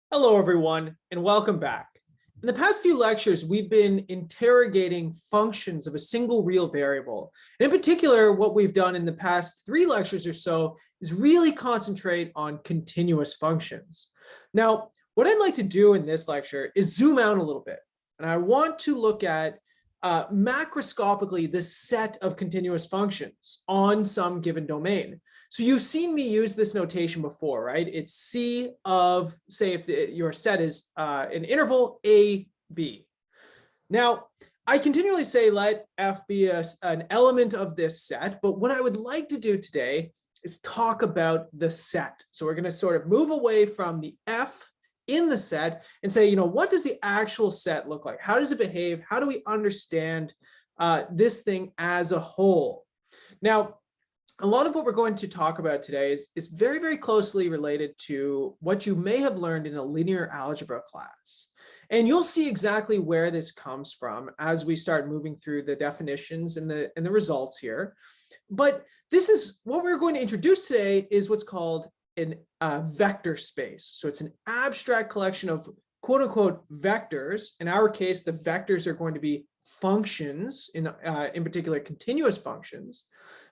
Hello, everyone, and welcome back. In the past few lectures, we've been interrogating functions of a single real variable. And in particular, what we've done in the past 3 lectures or so is really concentrate on continuous functions. Now, what I'd like to do in this lecture is zoom out a little bit. And I want to look at macroscopically the set of continuous functions on some given domain. So you've seen me use this notation before, right? It's C of, say, if your set is an interval A, B. Now, I continually say let F be an element of this set, but what I would like to do today is talk about the set. So we're going to sort of move away from the F in the set and say, what does the actual set look like? How does it behave? How do we understand this thing as a whole? Now, a lot of what we're going to talk about today is very, very closely related to what you may have learned in a linear algebra class. And you'll see exactly where this comes from as we start moving through the definitions and the results here. But this is what we're going to introduce today is what's called an vector space. So it's an abstract collection of quote unquote vectors. In our case, the vectors are going to be functions, in particular continuous functions.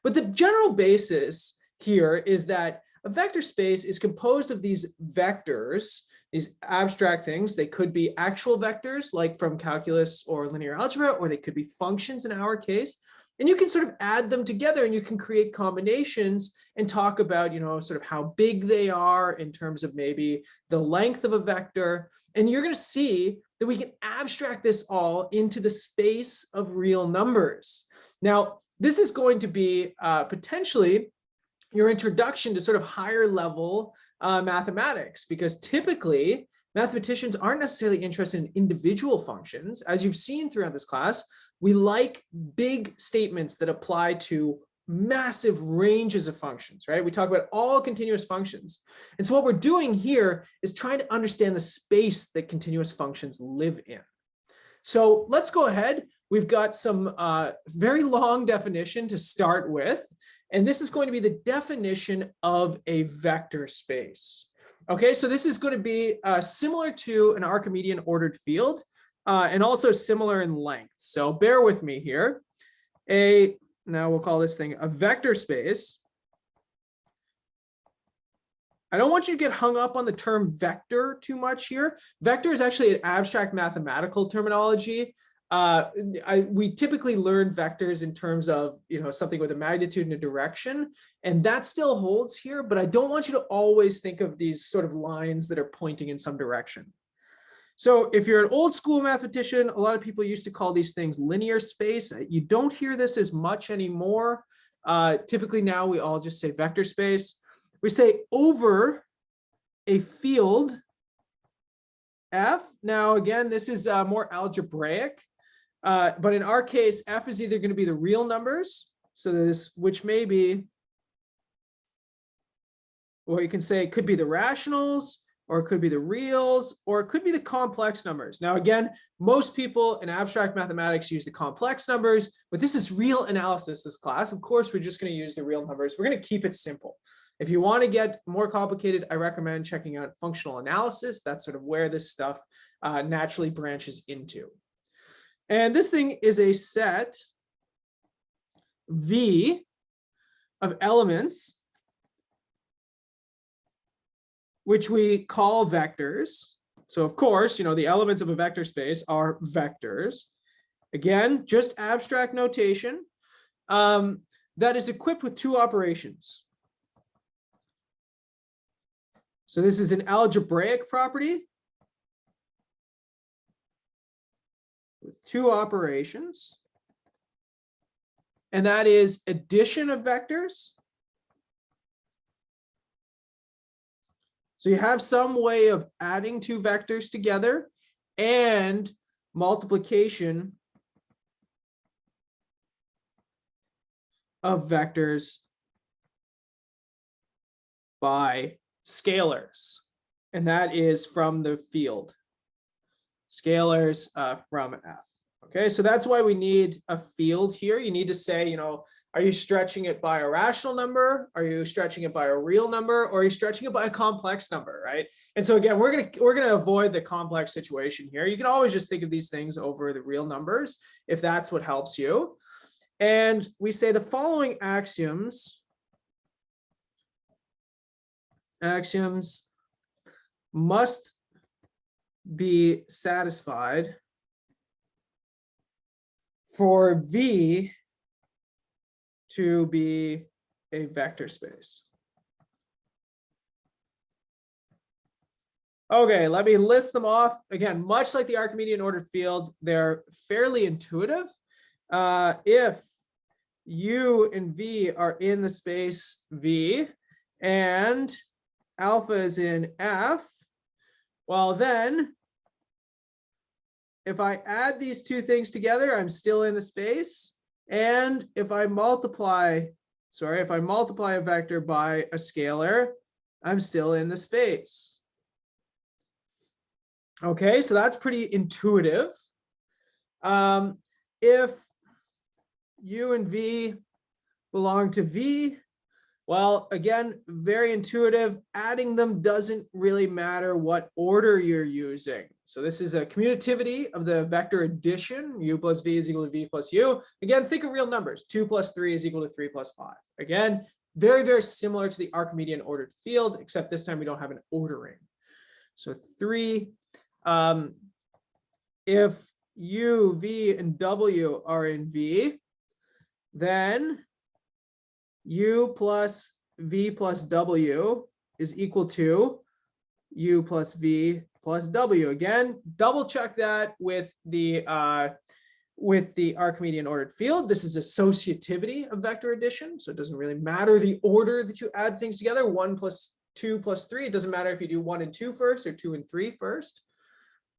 But the general basis here is that a vector space is composed of these vectors, these abstract things. They could be actual vectors like from calculus or linear algebra, or they could be functions in our case. And you can sort of add them together and you can create combinations and talk about, sort of how big they are in terms of maybe the length of a vector. And you're going to see that we can abstract this all into the space of real numbers. Now, this is going to be potentially your introduction to sort of higher level mathematics, because typically mathematicians aren't necessarily interested in individual functions. As you've seen throughout this class, we like big statements that apply to massive ranges of functions, right? We talk about all continuous functions. And so what we're doing here is trying to understand the space that continuous functions live in. So let's go ahead. We've got some very long definition to start with, and this is going to be the definition of a vector space. Okay, so this is going to be similar to an Archimedean ordered field and also similar in length. So bear with me here. Now we'll call this thing a vector space. I don't want you to get hung up on the term vector too much here. Vector is actually an abstract mathematical terminology. We typically learn vectors in terms of, something with a magnitude and a direction, and that still holds here, but I don't want you to always think of these sort of lines that are pointing in some direction. So if you're an old school mathematician, a lot of people used to call these things linear space. You don't hear this as much anymore. Typically now we all just say vector space. We say over a field F. Now, again, this is more algebraic, but in our case, F is either going to be the real numbers, so this, which may be, or you can say it could be the rationals, or it could be the reals, or it could be the complex numbers. Now, again, most people in abstract mathematics use the complex numbers, but this is real analysis, this class. Of course, we're just going to use the real numbers. We're going to keep it simple. If you want to get more complicated, I recommend checking out functional analysis. That's sort of where this stuff naturally branches into. And this thing is a set V of elements, which we call vectors. So of course, the elements of a vector space are vectors. Again, just abstract notation that is equipped with 2 operations. So this is an algebraic property with 2 operations, and that is addition of vectors. So you have some way of adding 2 vectors together, and multiplication of vectors by scalars, and that is from the field. Scalars from F. Okay, so that's why we need a field here. You need to say, you know, are you stretching it by a rational number? Are you stretching it by a real number? Or are you stretching it by a complex number, right? And so again, we're gonna avoid the complex situation here. You can always just think of these things over the real numbers if that's what helps you. And we say the following axioms must be satisfied for V to be a vector space. Okay, let me list them off. Again, much like the Archimedean ordered field, they're fairly intuitive. If U and V are in the space V and alpha is in F, well then, if I add these two things together, I'm still in the space. And if I multiply a vector by a scalar, I'm still in the space. Okay, so that's pretty intuitive. If U and V belong to V, well, again, very intuitive. Adding them doesn't really matter what order you're using. So this is a commutativity of the vector addition. U plus V is equal to V plus U. Again, think of real numbers. 2 plus 3 is equal to 3 plus 5. Again, very, very similar to the Archimedean ordered field, except this time we don't have an ordering. So 3, if U, V, and W are in V, then U plus V plus W is equal to U plus V plus W. Again, double check that with the Archimedean ordered field. This is associativity of vector addition. So it doesn't really matter the order that you add things together. 1 plus 2 plus 3. It doesn't matter if you do 1 and 2 first or 2 and 3 first.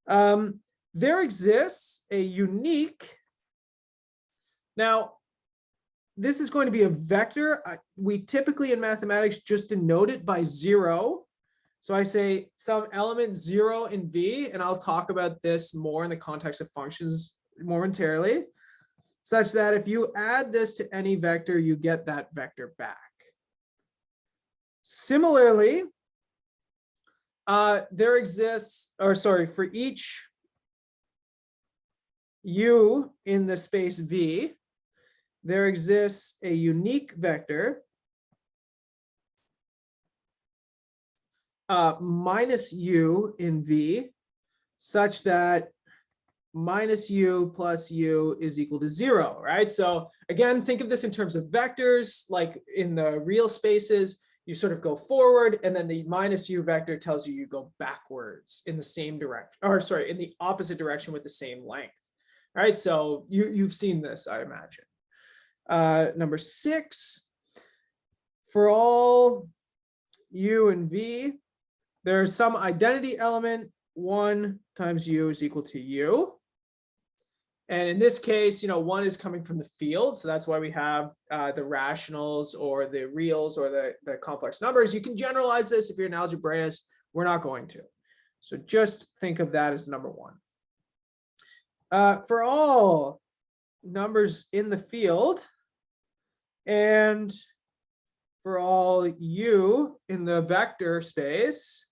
There exists a unique, now, this is going to be a vector. We typically in mathematics just denote it by 0. So I say some element 0 in V, and I'll talk about this more in the context of functions momentarily, such that if you add this to any vector, you get that vector back. Similarly, there exists, for each U in the space V, there exists a unique vector minus U in V, such that minus U plus U is equal to 0, right? So again, think of this in terms of vectors, like in the real spaces, you sort of go forward, and then the minus U vector tells you you go backwards in the same direction, in the opposite direction with the same length, right? So you've seen this, I imagine. Number 6, for all U and V, there's some identity element, 1 times U is equal to U. And in this case, 1 is coming from the field. So that's why we have the rationals or the reals or the complex numbers. You can generalize this if you're an algebraist. We're not going to. So just think of that as number 1. For all numbers in the field, and for all U in the vector space,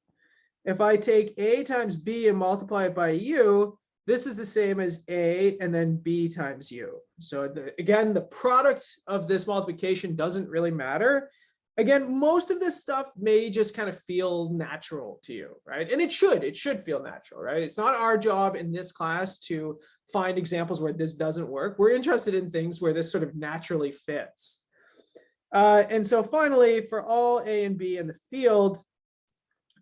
if I take A times B and multiply it by U, this is the same as A and then B times U. So again, the product of this multiplication doesn't really matter. Again, most of this stuff may just kind of feel natural to you, right? And it should feel natural, right? It's not our job in this class to find examples where this doesn't work. We're interested in things where this sort of naturally fits. And so finally, for all A and B in the field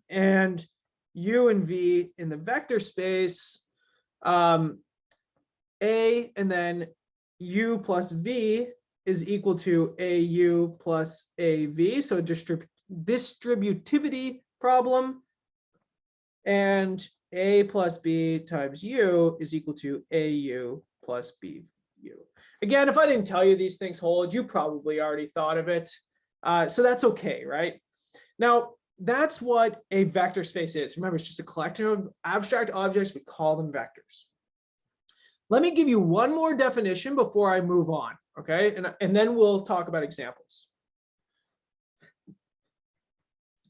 and U and V in the vector space, A and then U plus V is equal to AU plus AV. So distributivity problem, and A plus B times U is equal to AU plus BU. Again, if I didn't tell you these things hold, you probably already thought of it. So that's okay, right? Now, that's what a vector space is. Remember, it's just a collection of abstract objects. We call them vectors. Let me give you one more definition before I move on, okay? And then we'll talk about examples.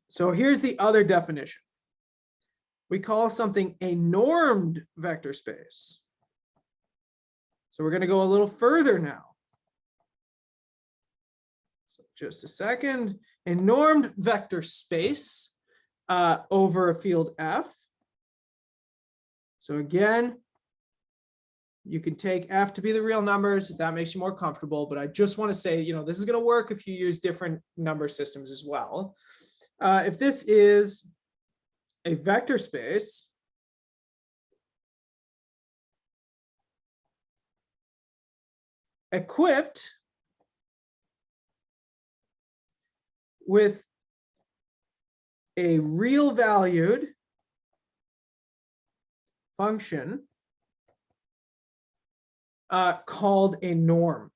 So here's the other definition. We call something a normed vector space. So we're going to go a little further now. So just a second. A normed vector space over a field F. So again, you can take F to be the real numbers if that makes you more comfortable, but I just want to say, you know, this is going to work if you use different number systems as well. If this is a vector space, equipped with a real valued function called a norm,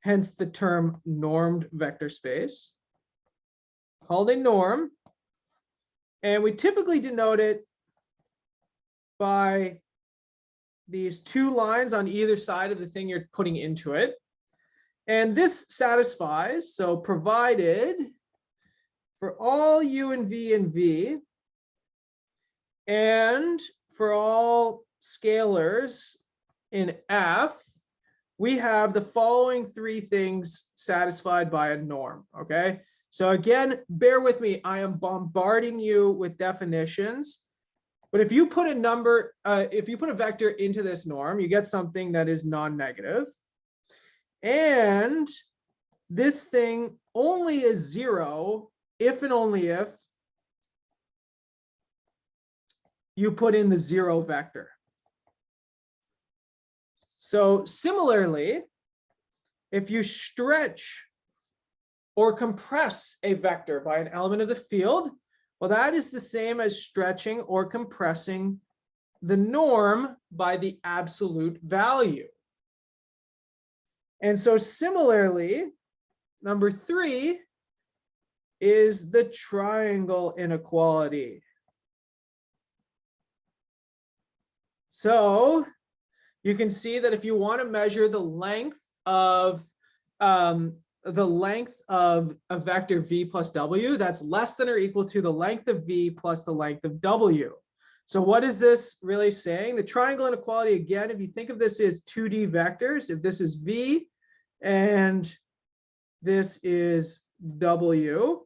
hence the term normed vector space, called a norm. And we typically denote it by these two lines on either side of the thing you're putting into it. And this satisfies, so provided for all u and v, and for all scalars in F, we have the following three things satisfied by a norm, okay? So again, bear with me, I am bombarding you with definitions, but if you put a number, if you put a vector into this norm, you get something that is non-negative. And this thing only is zero if and only if you put in the zero vector. So similarly, if you stretch or compress a vector by an element of the field, well, that is the same as stretching or compressing the norm by the absolute value. And so similarly, number 3 is the triangle inequality. So you can see that if you want to measure the length of a vector v plus w, that's less than or equal to the length of v plus the length of w. So what is this really saying? The triangle inequality, again, if you think of this as 2D vectors, if this is v and this is w,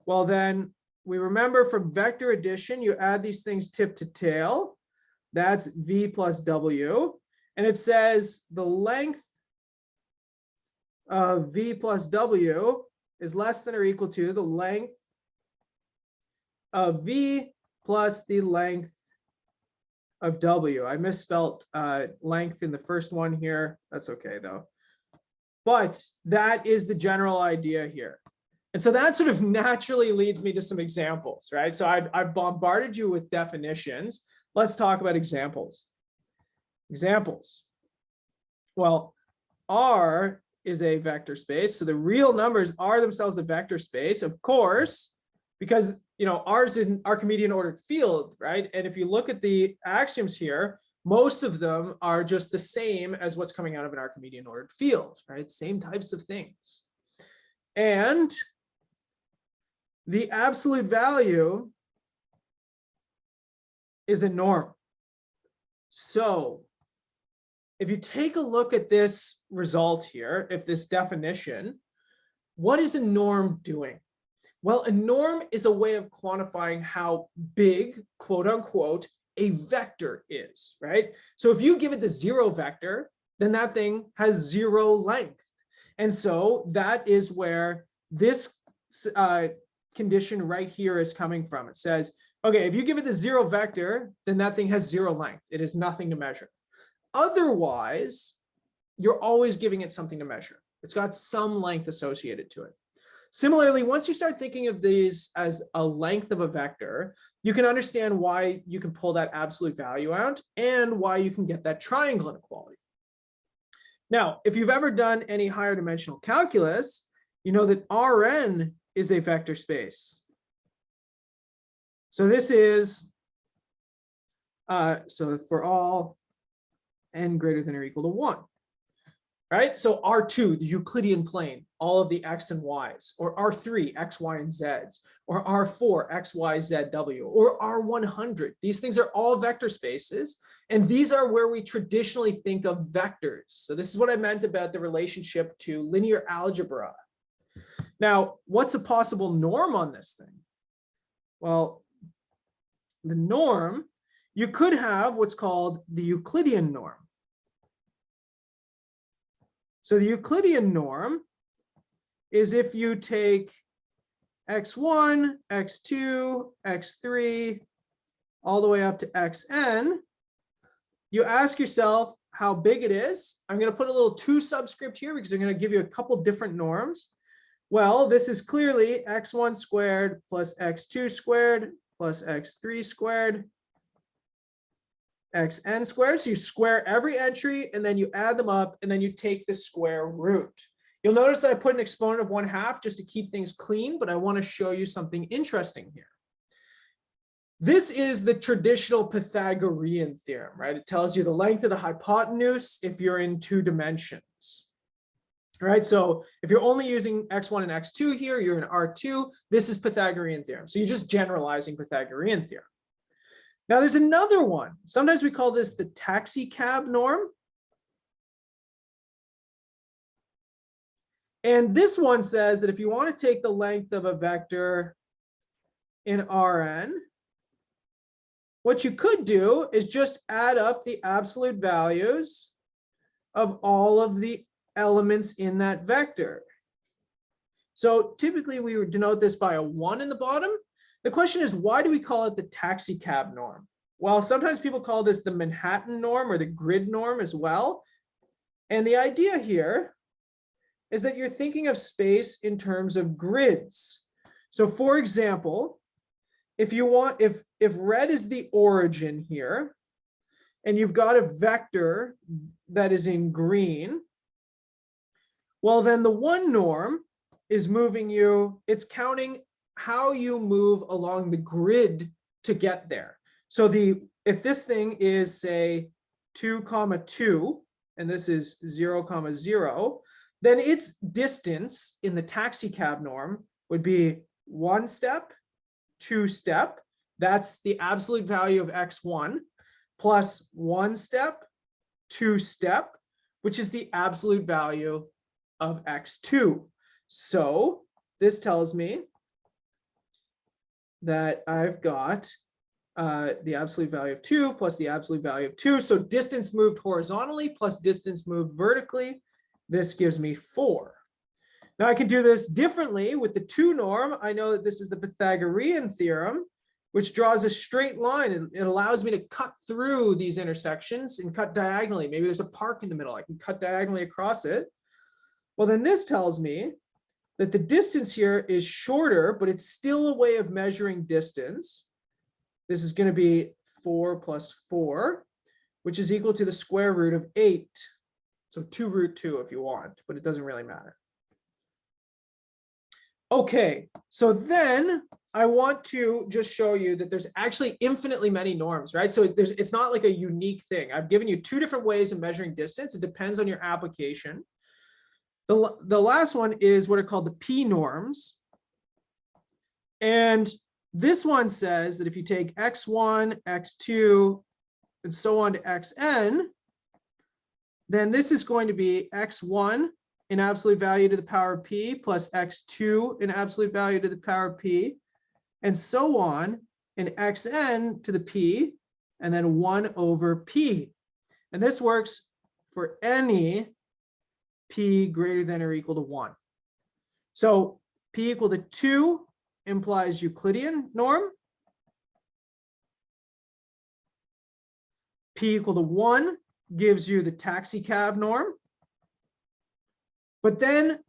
well then we remember from vector addition, you add these things tip to tail. That's v plus w. And it says the length of v plus w is less than or equal to the length of v plus the length of w. I misspelt length in the first one here. That's okay though. But that is the general idea here. And so that sort of naturally leads me to some examples, right? So I've bombarded you with definitions. Let's talk about examples. Examples. Well, R is a vector space. So the real numbers are themselves a vector space, of course, because R is an Archimedean ordered field, right? And if you look at the axioms here, most of them are just the same as what's coming out of an Archimedean ordered field, right? Same types of things. And the absolute value is a norm. So if you take a look at this result here, if this definition, what is a norm doing? Well, a norm is a way of quantifying how big, quote unquote, a vector is, right? So if you give it the zero vector, then that thing has zero length. And so that is where this condition right here is coming from. It says, okay, if you give it the zero vector, then that thing has zero length. It is nothing to measure. Otherwise, you're always giving it something to measure. It's got some length associated to it. Similarly, once you start thinking of these as a length of a vector, you can understand why you can pull that absolute value out and why you can get that triangle inequality. Now, if you've ever done any higher dimensional calculus, you know that Rn is a vector space. So this is, so for all n greater than or equal to 1. Right? So R2, the Euclidean plane, all of the x and y's, or R3, x, y, and z's, or R4, x, y, z, w, or R100. These things are all vector spaces, and these are where we traditionally think of vectors. So this is what I meant about the relationship to linear algebra. Now, what's a possible norm on this thing? Well, the norm, you could have what's called the Euclidean norm. So the Euclidean norm is if you take x1, x2, x3, all the way up to xn, you ask yourself how big it is. I'm going to put a little 2 subscript here because I'm going to give you a couple different norms. Well, this is clearly x1 squared plus x2 squared plus x3 squared xn squared. So you square every entry and then you add them up and then you take the square root. You'll notice that I put an exponent of 1/2 just to keep things clean, but I want to show you something interesting here. This is the traditional Pythagorean theorem, right? It tells you the length of the hypotenuse if you're in 2 dimensions. Right, so if you're only using x1 and x2 here, you're in R2. This is Pythagorean theorem. So you're just generalizing Pythagorean theorem. Now there's another one. Sometimes we call this the taxicab norm. And this one says that if you want to take the length of a vector in Rn, what you could do is just add up the absolute values of all of the elements in that vector. So typically we would denote this by a 1 in the bottom. The question is, why do we call it the taxicab norm? Well, sometimes people call this the Manhattan norm or the grid norm as well. And the idea here is that you're thinking of space in terms of grids. So for example, if you want, if red is the origin here, and you've got a vector that is in green, well, then the 1 norm is moving you, it's counting how you move along the grid to get there. So if this thing is, say, 2, 2, and this is 0, 0, then its distance in the taxicab norm would be 1 step, 2 step. That's the absolute value of x1, plus 1 step, 2 step, which is the absolute value of x2. So this tells me that I've got the absolute value of 2 plus the absolute value of 2. So distance moved horizontally plus distance moved vertically. This gives me 4. Now I can do this differently with the 2 norm. I know that this is the Pythagorean theorem, which draws a straight line, and it allows me to cut through these intersections and cut diagonally. Maybe there's a park in the middle. I can cut diagonally across it. Well, then this tells me that the distance here is shorter, but it's still a way of measuring distance. This is going to be 4 plus 4, which is equal to the square root of 8. So 2 root 2 if you want, but it doesn't really matter. Okay, so then I want to just show you that there's actually infinitely many norms, right? So it's not like a unique thing. I've given you 2 different ways of measuring distance. It depends on your application. The last one is what are called the P norms. And this one says that if you take x1, x2, and so on to xn, then this is going to be x1 in absolute value to the power of p plus x2 in absolute value to the power of p, and so on in xn to the p, and then 1 over p. And this works for any p greater than or equal to 1. So p equal to 2 implies Euclidean norm. P equal to 1 gives you the taxicab norm. But then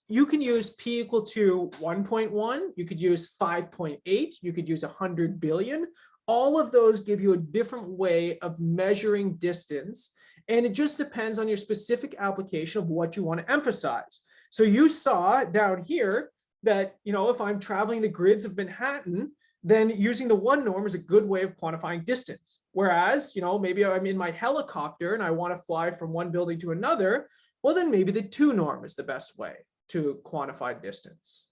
you can use p equal to 1.1, you could use 5.8, you could use 100 billion. All of those give you a different way of measuring distance, and it just depends on your specific application of what you want to emphasize. So you saw down here that, if I'm traveling the grids of Manhattan, then using the one norm is a good way of quantifying distance. Whereas, maybe I'm in my helicopter and I want to fly from one building to another, well, then maybe the two norm is the best way to quantify distance.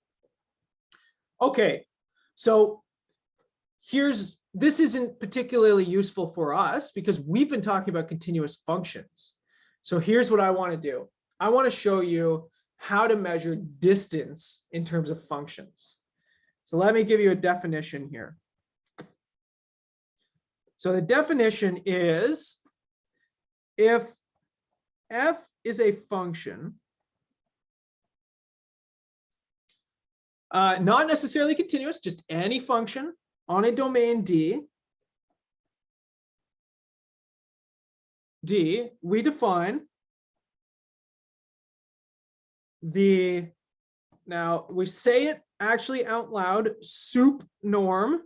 Okay, so this isn't particularly useful for us because we've been talking about continuous functions. So here's what I want to do. I want to show you how to measure distance in terms of functions. So let me give you a definition here. So the definition is if f is a function, not necessarily continuous, just any function on a domain D, we define now we say it actually out loud, sup-norm.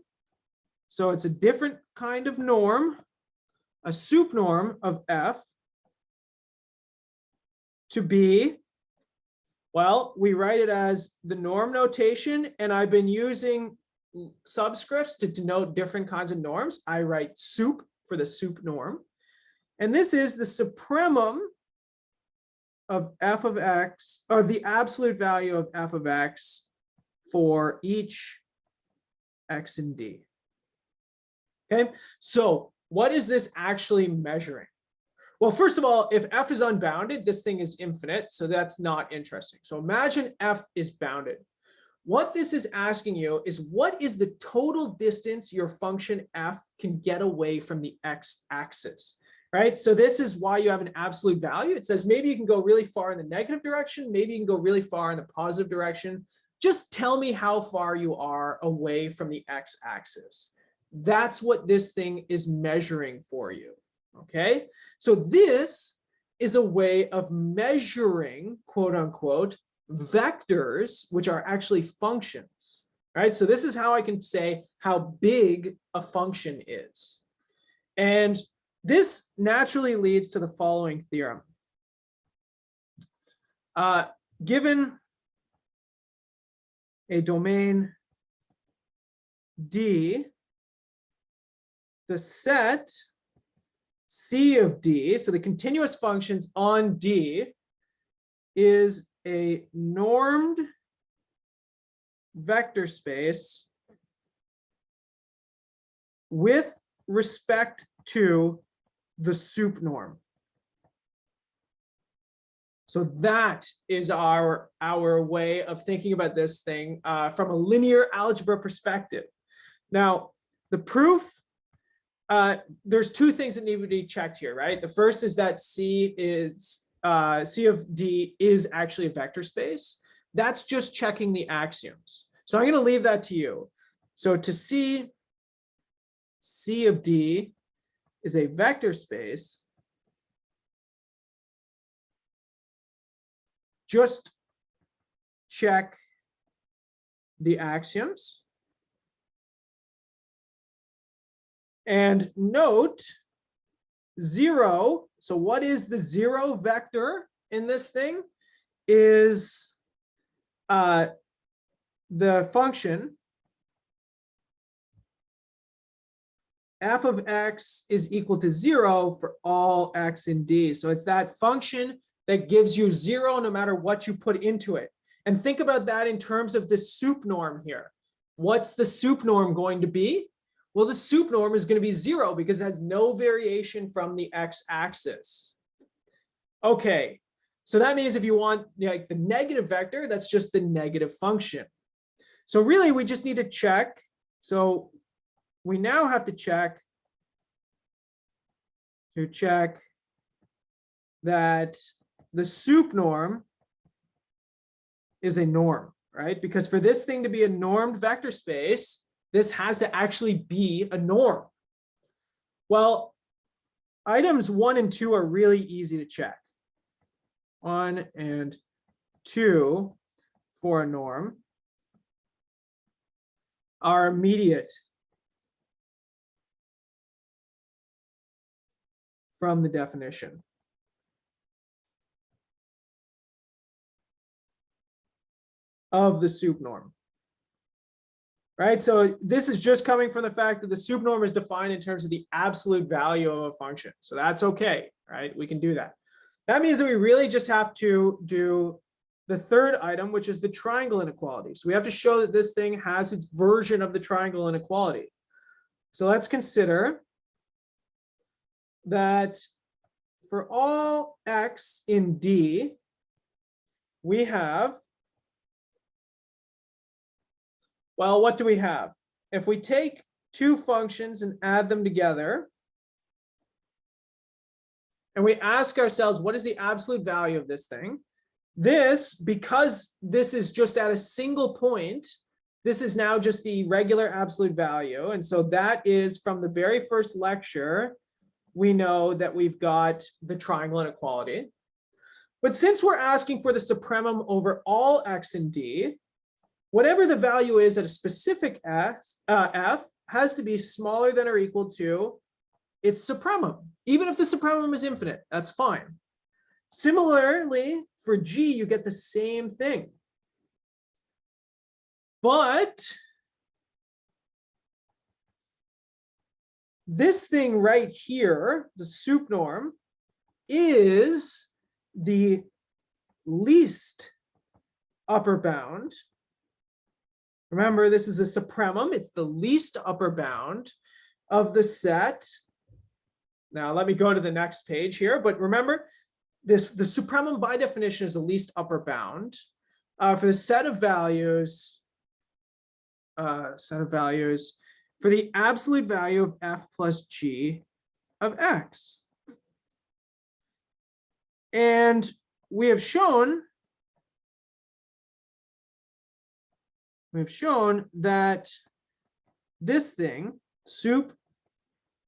So it's a different kind of norm, a sup-norm of f to be, well, we write it as the norm notation, and I've been using subscripts to denote different kinds of norms. I write sup for the sup norm. And this is the supremum of f of x, or the absolute value of f of x for each x in D. Okay, so what is this actually measuring? Well, first of all, if f is unbounded, this thing is infinite, so that's not interesting. So imagine f is bounded. What this is asking you is what is the total distance your function f can get away from the x-axis, right? So this is why you have an absolute value. It says maybe you can go really far in the negative direction, maybe you can go really far in the positive direction. Just tell me how far you are away from the x-axis. That's what this thing is measuring for you, okay? So this is a way of measuring, quote unquote, vectors, which are actually functions, right? So this is how I can say how big a function is. And this naturally leads to the following theorem. Given a domain D, the set C of D, so the continuous functions on D, is a normed vector space with respect to the sup norm. So that is our way of thinking about this thing from a linear algebra perspective. Now, the proof, there's two things that need to be checked here, right? The first is that C of D is actually a vector space. That's just checking the axioms. So I'm going to leave that to you. So to see C of D is a vector space, just check the axioms. And note 0. So what is the 0 vector in this thing? Is the function f of x is equal to 0 for all x in D. So it's that function that gives you 0 no matter what you put into it. And think about that in terms of the sup norm here. What's the sup norm going to be? Well, the sup norm is going to be 0 because it has no variation from the x-axis. Okay, so that means if you want like the negative vector, that's just the negative function. So really, we just need to check. So we now have to check that the sup norm is a norm, right? Because for this thing to be a normed vector space, this has to actually be a norm. Well, items 1 and 2 are really easy to check. 1 and 2 for a norm are immediate from the definition. Of the sup norm. right? So this is just coming from the fact that the sup-norm is defined in terms of the absolute value of a function. So that's okay, right? We can do that. That means that we really just have to do the third item, which is the triangle inequality. So we have to show that this thing has its version of the triangle inequality. So let's consider that for all x in D, we have, well, what do we have? If we take two functions and add them together, and we ask ourselves, what is the absolute value of this thing? This, because this is just at a single point, this is now just the regular absolute value. And so that is from the very first lecture, we know that we've got the triangle inequality. But since we're asking for the supremum over all x in D, whatever the value is at a specific f has to be smaller than or equal to its supremum. Even if the supremum is infinite, that's fine. Similarly, for G, you get the same thing. But this thing right here, the sup-norm, is the least upper bound. Remember, this is a supremum. It's the least upper bound of the set. Now, let me go to the next page here. But remember, the supremum by definition is the least upper bound for the set of values for the absolute value of f plus g of x. And we have shown that this thing, sup,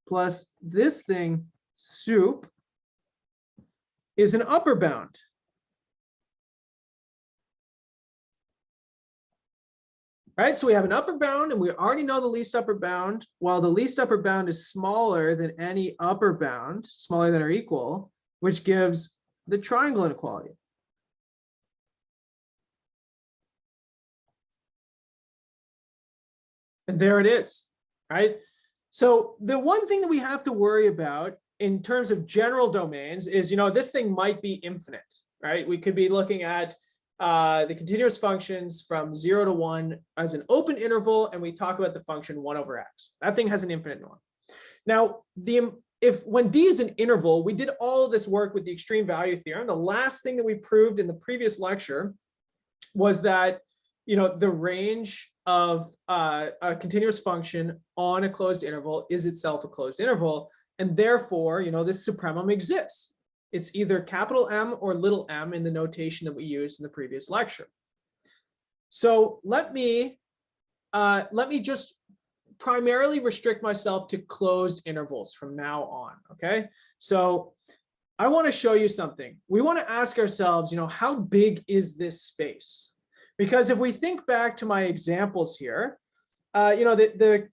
plus this thing, sup, is an upper bound. Right, so we have an upper bound, and we already know the least upper bound. While the least upper bound is smaller than any upper bound, smaller than or equal, which gives the triangle inequality. And there it is, right? So the one thing that we have to worry about in terms of general domains is, this thing might be infinite, right? We could be looking at the continuous functions from 0 to 1 as an open interval, and we talk about the function 1 over x. That thing has an infinite norm. Now, when D is an interval, we did all of this work with the extreme value theorem. The last thing that we proved in the previous lecture was that the range of a continuous function on a closed interval is itself a closed interval, and therefore this supremum exists. It's either capital M or little m in the notation that we used in the previous lecture. So let me just primarily restrict myself to closed intervals from now on, okay? So I want to show you something. We want to ask ourselves, how big is this space? Because if we think back to my examples here, the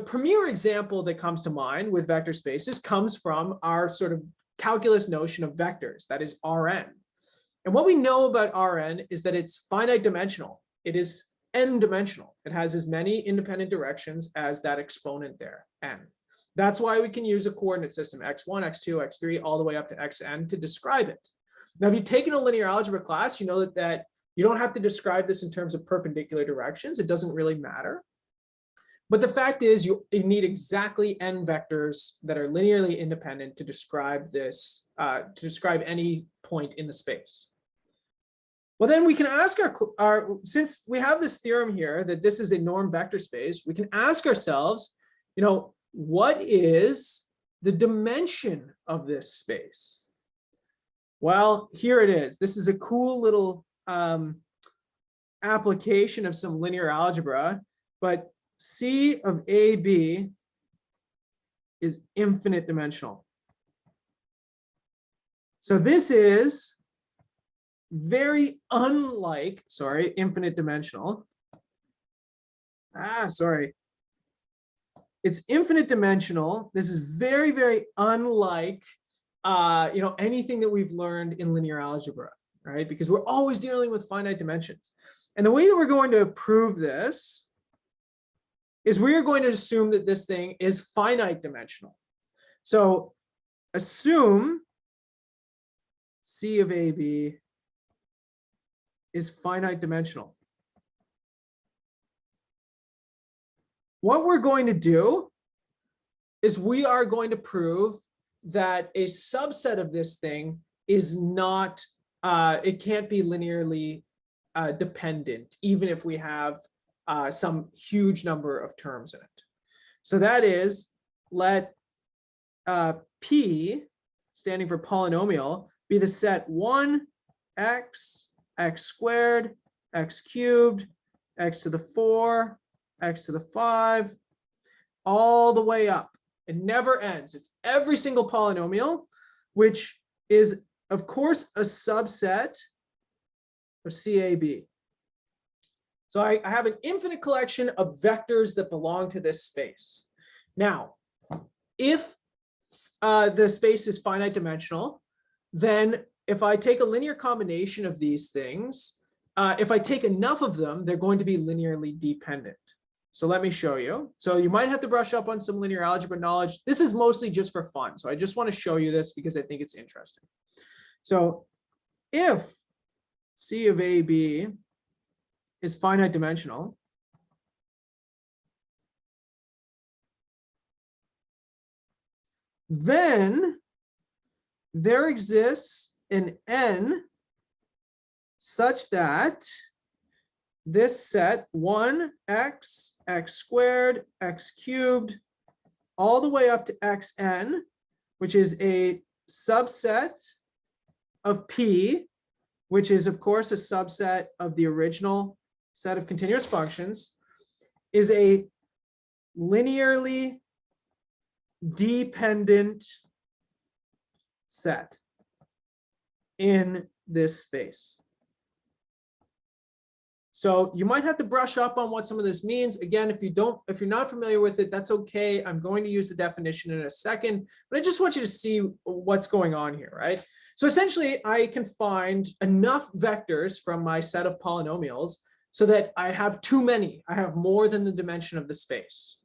premier example that comes to mind with vector spaces comes from our sort of calculus notion of vectors, that is Rn. And what we know about Rn is that it's finite dimensional. It is n-dimensional. It has as many independent directions as that exponent there, n. That's why we can use a coordinate system, x1, x2, x3, all the way up to xn to describe it. Now, if you've taken a linear algebra class, you know that you don't have to describe this in terms of perpendicular directions. It doesn't really matter. But the fact is, you need exactly n vectors that are linearly independent to describe this, to describe any point in the space. Well, then we can ask since we have this theorem here that this is a norm vector space, we can ask ourselves, what is the dimension of this space? Well, here it is. This is a cool little application of some linear algebra, but C of AB is infinite dimensional. So this is very unlike, infinite dimensional. It's infinite dimensional. This is very, very unlike, anything that we've learned in linear algebra, right? Because we're always dealing with finite dimensions. And the way that we're going to prove this is we are going to assume that this thing is finite dimensional. So assume C of AB is finite dimensional. What we're going to do is we are going to prove that a subset of this thing is not, it can't be linearly dependent, even if we have some huge number of terms in it. So that is, let P, standing for polynomial, be the set 1, x, x squared, x cubed, x to the 4, x to the 5, all the way up. It never ends. It's every single polynomial, which is, of course, a subset of CAB. So I have an infinite collection of vectors that belong to this space. Now, if the space is finite dimensional, then if I take a linear combination of these things, if I take enough of them, they're going to be linearly dependent. So let me show you. So you might have to brush up on some linear algebra knowledge. This is mostly just for fun. So I just want to show you this because I think it's interesting. So if C of AB is finite dimensional, then there exists an n such that this set 1, x, x squared, x cubed, all the way up to xn, which is a subset of P, which is, of course, a subset of the original set of continuous functions, is a linearly dependent set in this space. So you might have to brush up on what some of this means. Again, if you're not familiar with it, that's okay. I'm going to use the definition in a second, but I just want you to see what's going on here, right? So essentially, I can find enough vectors from my set of polynomials so that I have too many. I have more than the dimension of the space.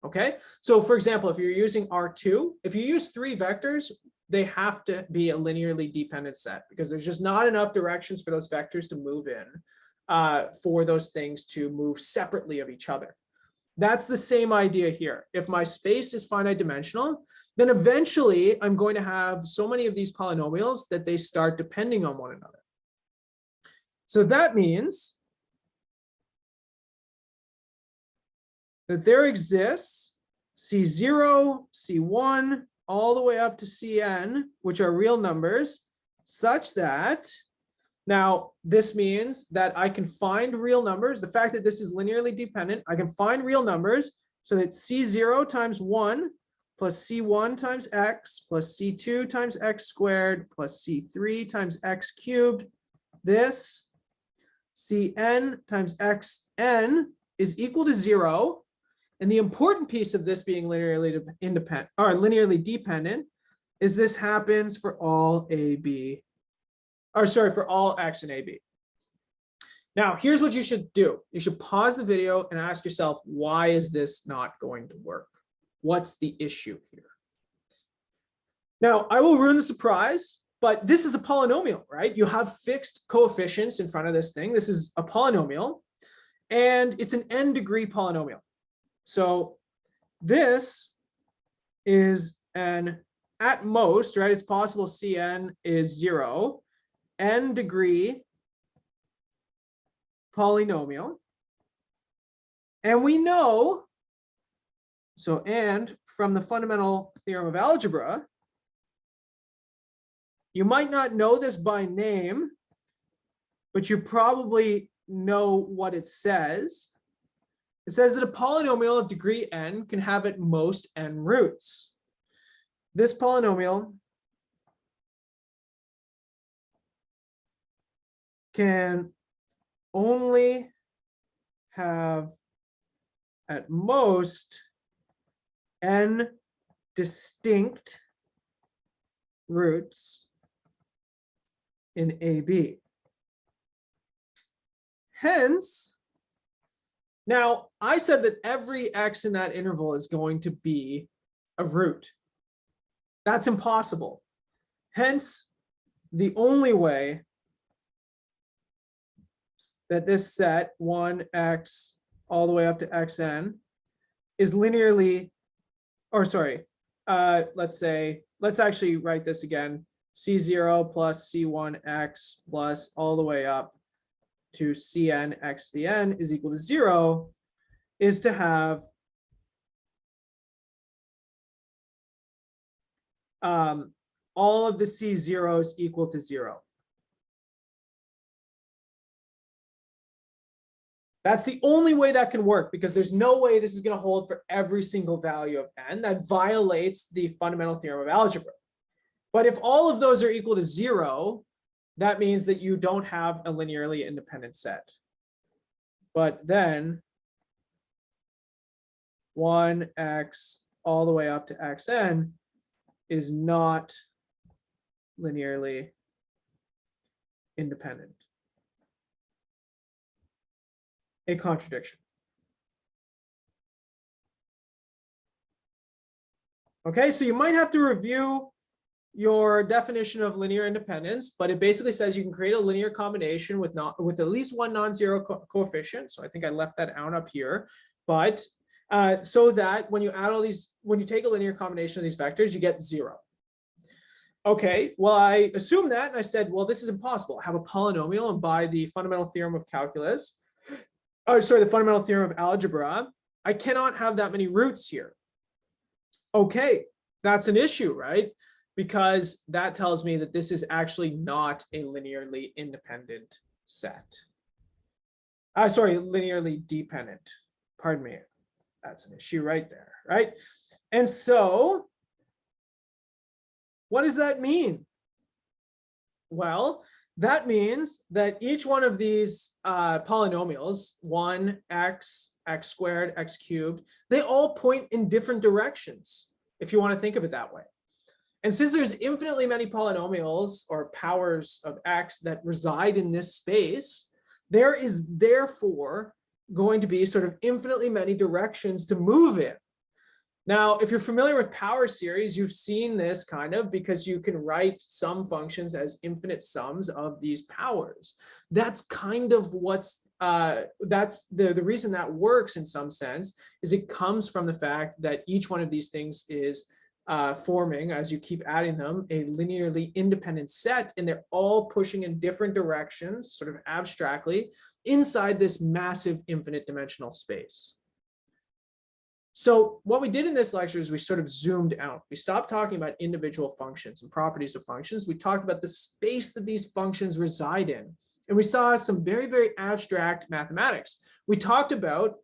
Okay, so for example, if you're using R2, if you use 3 vectors, they have to be a linearly dependent set because there's just not enough directions for those vectors to move in for those things to move separately of each other. That's the same idea here. If my space is finite dimensional, then eventually I'm going to have so many of these polynomials that they start depending on one another. So that means that there exists C0, C1, all the way up to Cn, which are real numbers, such that, now this means that I can find real numbers. The fact that this is linearly dependent, I can find real numbers so that C0 times 1 plus C1 times x plus C2 times x squared plus C3 times x cubed, this Cn times xn is equal to 0. And the important piece of this being linearly independent or linearly dependent is this happens for all AB, or sorry, for all x and AB. Now, here's what you should do. You should pause the video and ask yourself, why is this not going to work? What's the issue here? Now, I will ruin the surprise, but this is a polynomial, right? You have fixed coefficients in front of this thing. This is a polynomial, and it's an n-degree polynomial. So this is an, at most, right? It's possible Cn is 0, n-degree polynomial. And we know, so and from the fundamental theorem of algebra, you might not know this by name, but you probably know what it says. It says that a polynomial of degree n can have at most n roots. This polynomial can only have at most n distinct roots in AB. Hence, Now, I said that every x in that interval is going to be a root. That's impossible. Hence, the only way that this set 1x all the way up to xn is linearly, or sorry, let's actually write this again. C0 plus C1x plus all the way up to Cn x to the n is equal to 0 is to have all of the C0s equal to 0. That's the only way that can work, because there's no way this is going to hold for every single value of n. That violates the fundamental theorem of algebra. But if all of those are equal to 0, that means that you don't have a linearly independent set. But then 1x all the way up to xn is not linearly independent. A contradiction. Okay, so you might have to review your definition of linear independence, but it basically says you can create a linear combination with at least one non-zero coefficient. So I think I left that out up here, but so that when you add all these, when you take a linear combination of these vectors, you get 0. Okay, well, I assumed that, and I said, well, this is impossible. I have a polynomial, and by the fundamental theorem of calculus, the fundamental theorem of algebra, I cannot have that many roots here. Okay, that's an issue, right? Because that tells me that this is actually not a linearly independent set. Linearly dependent. Pardon me. That's an issue right there, right? And so, what does that mean? Well, that means that each one of these polynomials, 1x, x squared, x cubed, they all point in different directions, if you want to think of it that way. And since there's infinitely many polynomials or powers of x that reside in this space, there is therefore going to be sort of infinitely many directions to move in. Now, if you're familiar with power series, you've seen this kind of, because you can write some functions as infinite sums of these powers. That's kind of what's, that's the reason that works in some sense, is it comes from the fact that each one of these things is forming, as you keep adding them, a linearly independent set, and they're all pushing in different directions, sort of abstractly, inside this massive infinite dimensional space. So what we did in this lecture is we sort of zoomed out. We stopped talking about individual functions and properties of functions. We talked about the space that these functions reside in. And we saw some very, very abstract mathematics. We talked about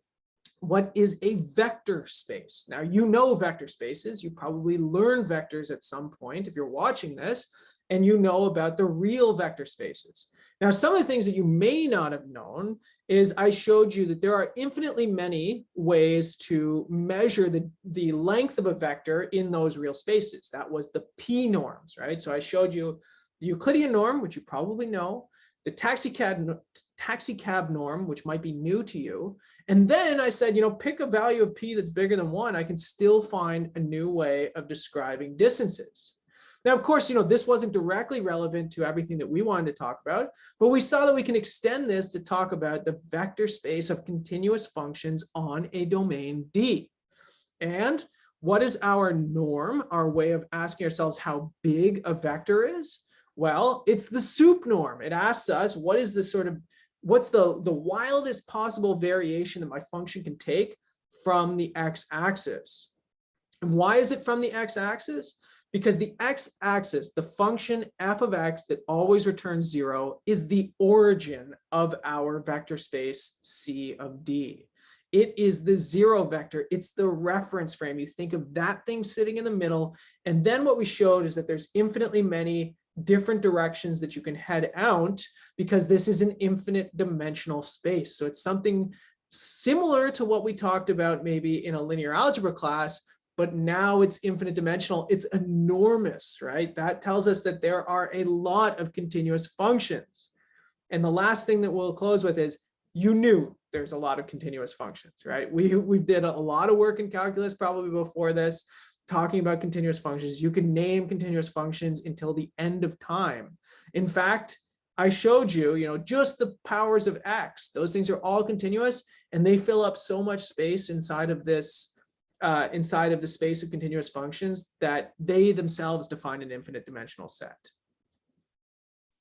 what is a vector space. Now, you know vector spaces. You probably learned vectors at some point if you're watching this, and you know about the real vector spaces. Now, some of the things that you may not have known is I showed you that there are infinitely many ways to measure the length of a vector in those real spaces. That was the P norms, right? So I showed you the Euclidean norm, which you probably know, the taxicab norm, which might be new to you. And then I said, pick a value of P that's bigger than 1. I can still find a new way of describing distances. Now, of course, this wasn't directly relevant to everything that we wanted to talk about, but we saw that we can extend this to talk about the vector space of continuous functions on a domain D. And what is our norm, our way of asking ourselves how big a vector is? Well, it's the sup norm. It asks us, what's the wildest possible variation that my function can take from the x-axis? And why is it from the x-axis? Because the x-axis, the function f of x that always returns 0, is the origin of our vector space C of D. It is the 0 vector. It's the reference frame. You think of that thing sitting in the middle. And then what we showed is that there's infinitely many different directions that you can head out, because this is an infinite dimensional space. So it's something similar to what we talked about maybe in a linear algebra class, but now it's infinite dimensional. It's enormous, right? That tells us that there are a lot of continuous functions. And the last thing that we'll close with is you knew there's a lot of continuous functions, right? We did a lot of work in calculus probably before this, talking about continuous functions. You can name continuous functions until the end of time. In fact, I showed you, just the powers of x. Those things are all continuous, and they fill up so much space inside of this, inside of the space of continuous functions, that they themselves define an infinite dimensional set.